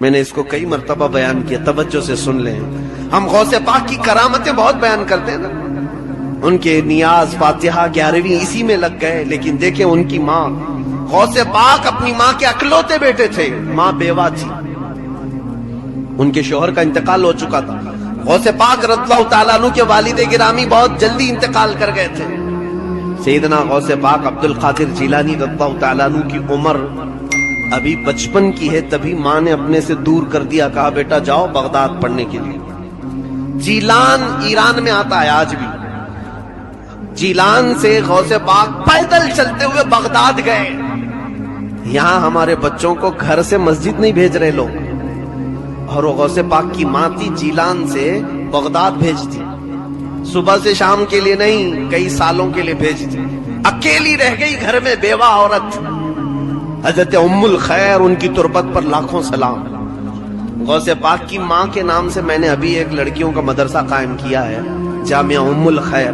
میں نے اس کو کئی مرتبہ بیان کیا، توجہ سے سن لیں. ہم غوث پاک کی کرامتیں بہت بیان کرتے ہیں نا، ان کے نیاز فاتحہ 11ویں اسی میں لگ گئے. لیکن دیکھیں ان کی ماں، غوث پاک اپنی ماں کے اکلوتے بیٹے تھے، ماں بیوہ تھی، ان کے شوہر کا انتقال ہو چکا تھا. غوث پاک رضی اللہ تعالیٰ عنہ کے والد گرامی بہت جلدی انتقال کر گئے تھے. سیدنا غوث پاک عبد القادر جیلانی رضی اللہ تعالیٰ عنہ کی عمر ابھی 55 کی ہے، تبھی ماں نے اپنے سے دور کر دیا، کہا بیٹا جاؤ بغداد پڑھنے کے لیے. جیلان ایران میں آتا ہے آج بھی. جیلان سے غوث پاک پیدل چلتے ہوئے بغداد گئے. یہاں ہمارے بچوں کو گھر سے مسجد نہیں بھیج رہے لوگ، اور وہ غوث پاک کی ماں تھی، جیلان سے بغداد بھیجتی، صبح سے شام کے لیے نہیں، کئی سالوں کے لیے بھیجتی. اکیلی رہ گئی گھر میں بیوہ عورت. حضرت ام الخیر، ان کی تربت پر لاکھوں سلام. غوث پاک کی ماں کے نام سے میں نے ابھی ایک لڑکیوں کا مدرسہ قائم کیا ہے، جامعہ ام الخیر.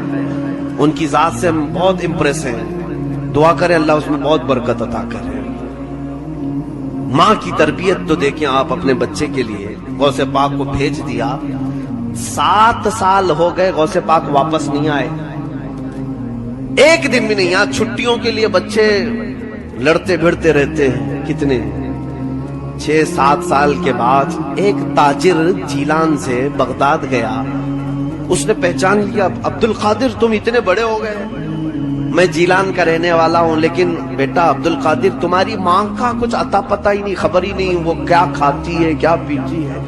ان کی ذات سے ہم بہت امپریس ہیں، دعا کریں اللہ اس میں بہت برکت عطا کرے. ماں کی تربیت تو دیکھیں آپ اپنے بچے کے لیے. غوث پاک کو بھیج دیا، 7 سال ہو گئے غوث پاک واپس نہیں آئے، ایک دن بھی نہیں. یہاں چھٹیوں کے لیے بچے لڑتے بھڑتے رہتے ہیں کتنے. 6-7 سال کے بعد ایک تاجر جیلان سے بغداد گیا، اس نے پہچان لیا، عبد القادر تم اتنے بڑے ہو گئے، میں جیلان کا رہنے والا ہوں، لیکن بیٹا عبد القادر تمہاری ماں کا کچھ عطا پتہ ہی نہیں، خبر ہی نہیں وہ کیا کھاتی ہے کیا پیتی ہے،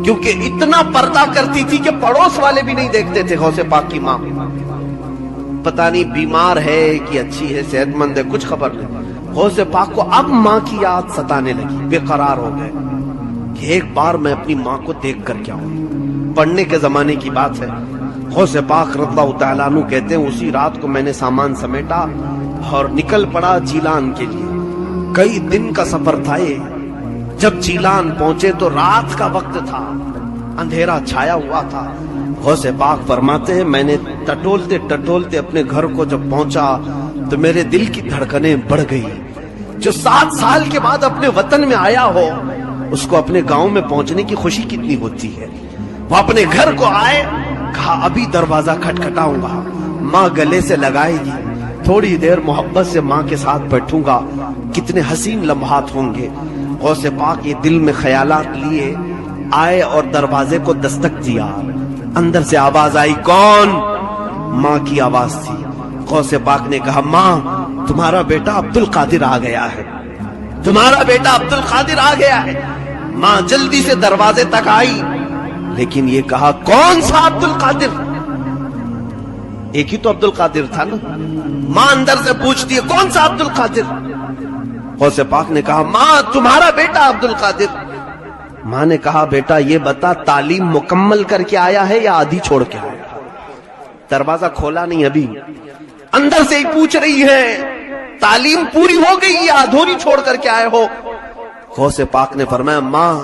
کیونکہ اتنا پردہ کرتی تھی کہ پڑوس والے بھی نہیں دیکھتے تھے. غوث پاک کی ماں پتہ نہیں بیمار ہے کہ اچھی ہے صحت مند ہے، کچھ خبر نہیں. غوث پاک کو اب ماں کی یاد ستانے لگی، بے قرار ہو گئے کہ ایک بار میں اپنی ماں کو دیکھ کر کیا ہوں. پڑھنے کے زمانے کی بات ہے. غوث پاک رضی اللہ تعالیٰ عنہ کہتے ہیں اسی رات کو میں نے سامان سمیٹا اور نکل پڑا جیلان کے لیے. کئی دن کا سفر تھا یہ. جب جیلان پہنچے تو رات کا وقت تھا، اندھیرا چھایا ہوا تھا. غوث پاک فرماتے ہیں میں نے ٹٹولتے ٹٹولتے اپنے گھر کو جب پہنچا تو میرے دل کی دھڑکنیں بڑھ گئی. جو 7 سال کے بعد اپنے وطن میں آیا ہو اس کو اپنے گاؤں میں پہنچنے کی خوشی کتنی ہوتی ہے. وہ اپنے گھر کو آئے، کہا ابھی دروازہ کھٹکھٹاؤں گا، ماں گلے سے لگائے گی، تھوڑی دیر محبت سے ماں کے ساتھ بیٹھوں گا، کتنے حسین لمحات ہوں گے. غوث پاک یہ دل میں خیالات لیے آئے اور دروازے کو دستک دیا. اندر سے آواز آئی، کون؟ ماں کی آواز تھی. غوث پاک نے کہا ماں تمہارا بیٹا عبد القادر آ گیا ہے، تمہارا بیٹا عبد القادر آ گیا ہے. ماں جلدی سے دروازے تک آئی، لیکن یہ کہا کون سا عبد القادر؟ ایک ہی تو عبد القادر تھا نا. ماں اندر سے پوچھتی ہے کون سا عبد القادر؟ غوث پاک نے کہا ماں تمہارا بیٹا عبد القادر. ماں نے کہا بیٹا یہ بتا تعلیم مکمل کر کے آیا ہے یا آدھی چھوڑ کے آیا؟ دروازہ کھولا نہیں ابھی، اندر سے ہی پوچھ رہی ہے تعلیم پوری ہو گئی یا ادھوری چھوڑ کر کے آئے ہو؟ غوث پاک نے فرمایا ماں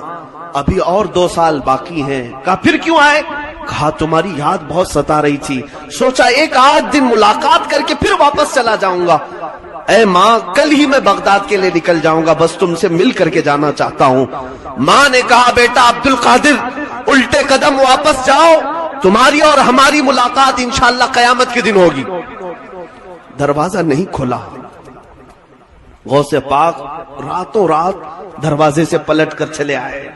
ابھی اور 2 سال باقی ہیں. کہا پھر کیوں آئے؟ کہا تمہاری یاد بہت ستا رہی تھی، سوچا ایک آدھ دن ملاقات کر کے پھر واپس چلا جاؤں گا. اے ماں کل ہی میں بغداد کے لیے نکل جاؤں گا، بس تم سے مل کر کے جانا چاہتا ہوں. ماں نے کہا بیٹا عبد القادر الٹے قدم واپس جاؤ، تمہاری اور ہماری ملاقات انشاءاللہ قیامت کے دن ہوگی. دروازہ نہیں کھلا. غوث پاک راتوں رات دروازے سے پلٹ کر چلے آئے،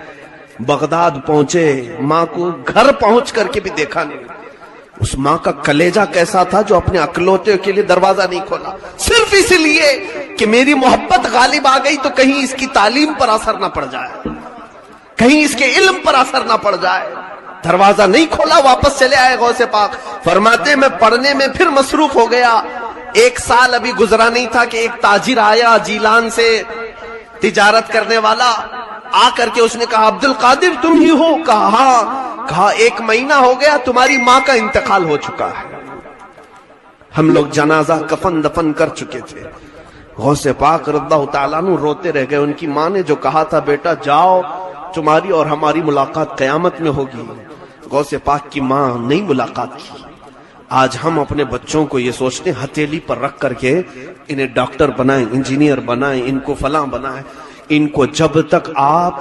بغداد پہنچے. ماں کو گھر پہنچ کر کے بھی دیکھا نہیں. اس ماں کا کلیجہ کیسا تھا جو اپنے اکلوتے کے لیے دروازہ نہیں کھولا، صرف اس لیے کہ میری محبت غالب آ گئی تو کہیں اس کی تعلیم پر اثر نہ پڑ جائے، کہیں اس کے علم پر اثر نہ پڑ جائے. دروازہ نہیں کھولا، واپس چلے آئے. غوث پاک فرماتے میں پڑھنے میں پھر مصروف ہو گیا. 1 سال ابھی گزرا نہیں تھا کہ ایک تاجر آیا جیلان سے، تجارت کرنے والا. آ کر کے اس نے کہا عبد القادر تم ہی ہو؟ کہا ہاں. کہا 1 مہینہ ہو گیا تمہاری ماں کا انتقال ہو چکا ہے، ہم لوگ جنازہ کفن دفن کر چکے تھے. غوث پاک رضی اللہ تعالیٰ عنہ روتے رہ گئے. ان کی ماں نے جو کہا تھا بیٹا جاؤ تمہاری اور ہماری ملاقات قیامت میں ہوگی، غوث پاک کی ماں نہیں ملاقات کی. آج ہم اپنے بچوں کو یہ سوچتے ہیں ہتھیلی پر رکھ کر کے انہیں ڈاکٹر بنائیں، انجینئر بنائیں، ان کو فلاں بنائیں. ان کو جب تک آپ